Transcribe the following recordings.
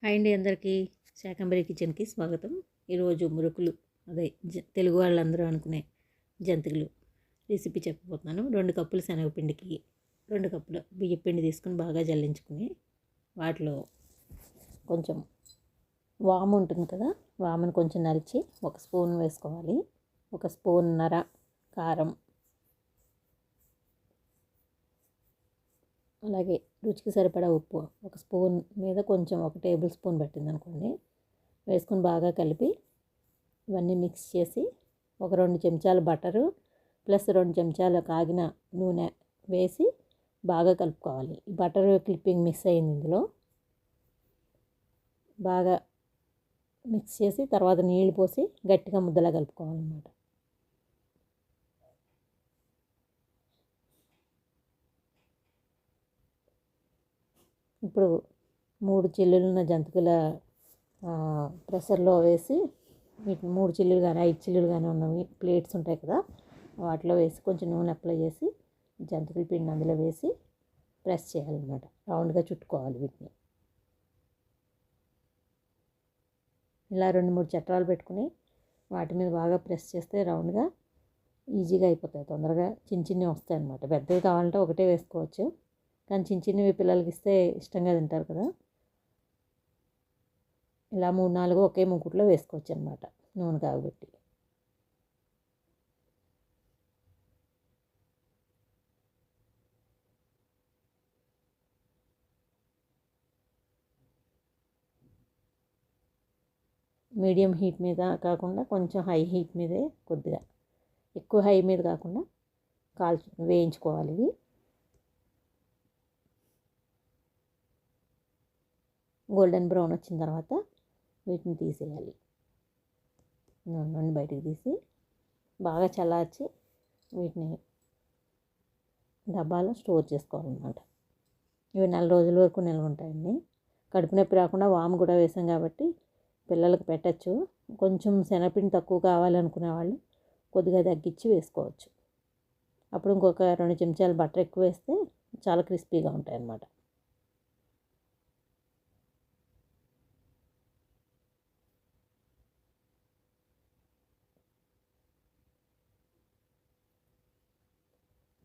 Hi అండి అందరికీ. శాకంబరి కిచెన్కి స్వాగతం. ఈరోజు మురుకులు అదే తెలుగు వాళ్ళందరూ అనుకునే జంతికలు రెసిపీ చెప్పబోతున్నాను. 2 కప్పులు శనగపిండికి 2 కప్పుల బియ్యం పిండి తీసుకుని బాగా జల్లించుకుని వాటిలో కొంచెం వాము ఉంటుంది కదా, వామును కొంచెం నలిచి 1 స్పూన్ వేసుకోవాలి. 1 స్పూన్నర కారం, అలాగే రుచికి సరిపడా ఉప్పు 1 స్పూన్ మీద కొంచెం 1 టేబుల్ స్పూన్ పట్టింది అనుకోండి వేసుకొని బాగా కలిపి ఇవన్నీ మిక్స్ చేసి 2 చెంచాలు బటరు ప్లస్ 2 చెంచాలు కాగిన నూనె వేసి బాగా కలుపుకోవాలి. ఈ బటర్ క్లిప్పింగ్ మిక్స్ అయింది ఇందులో. బాగా మిక్స్ చేసి తర్వాత నీళ్లు పోసి గట్టిగా ముద్దలా కలుపుకోవాలన్నమాట. ఇప్పుడు 3 చిల్లులున్న జంతికల ప్రెషర్లో వేసి వీటిని 3 చిల్లులు కానీ 5 చిల్లులు కానీ ఉన్నవి ప్లేట్స్ ఉంటాయి కదా, వాటిలో వేసి కొంచెం నూనె అప్లై చేసి జంతికల పిండి అందులో వేసి ప్రెస్ చేయాలన్నమాట. రౌండ్గా చుట్టుకోవాలి వీటిని. ఇలా 2-3 చట్రాలు పెట్టుకుని వాటి మీద బాగా ప్రెస్ చేస్తే రౌండ్గా ఈజీగా అయిపోతాయి, తొందరగా చిన్నవి వస్తాయి అన్నమాట. పెద్దవి కావాలంటే ఒకటే వేసుకోవచ్చు, కానీ చిన్నవి పిల్లలకి ఇస్తే ఇష్టంగా తింటారు కదా. ఇలా 3-4 ఒకే మూకుట్లో వేసుకోవచ్చు అనమాట నూనె కాగబెట్టి. మీడియం హీట్ మీద కాకుండా కొంచెం హై హీట్ మీదే, కొద్దిగా ఎక్కువ హై మీద కాకుండా వేయించుకోవాలి. ఇవి గోల్డెన్ బ్రౌన్ వచ్చిన తర్వాత వీటిని తీసేయాలి. నూనె నుండి బయటికి తీసి బాగా చల్లార్చి వీటిని డబ్బాలో స్టోర్ చేసుకోవాలన్నమాట. ఇవి 4 రోజుల వరకు నిల్వ ఉంటాయండి. కడుపు నొప్పి రాకుండా వాము కూడా వేసాం కాబట్టి పిల్లలకు పెట్టచ్చు. కొంచెం శనగపిండి తక్కువ కావాలనుకునే వాళ్ళు కొద్దిగా తగ్గించి వేసుకోవచ్చు. అప్పుడు ఇంకొక 2 చెంచాలు బటర్ ఎక్కువ వేస్తే చాలా క్రిస్పీగా ఉంటాయి అన్నమాట.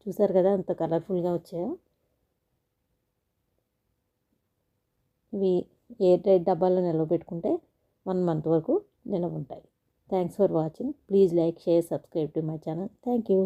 చూసారు కదా అంత కలర్ఫుల్గా వచ్చాయో. ఇవి ఎయిర్ టైట్ డబ్బాల్లో నిల్వ పెట్టుకుంటే 1 మంత్ వరకు నిల్వ ఉంటాయి. Thanks for watching. Please like, share, subscribe to my channel. Thank you.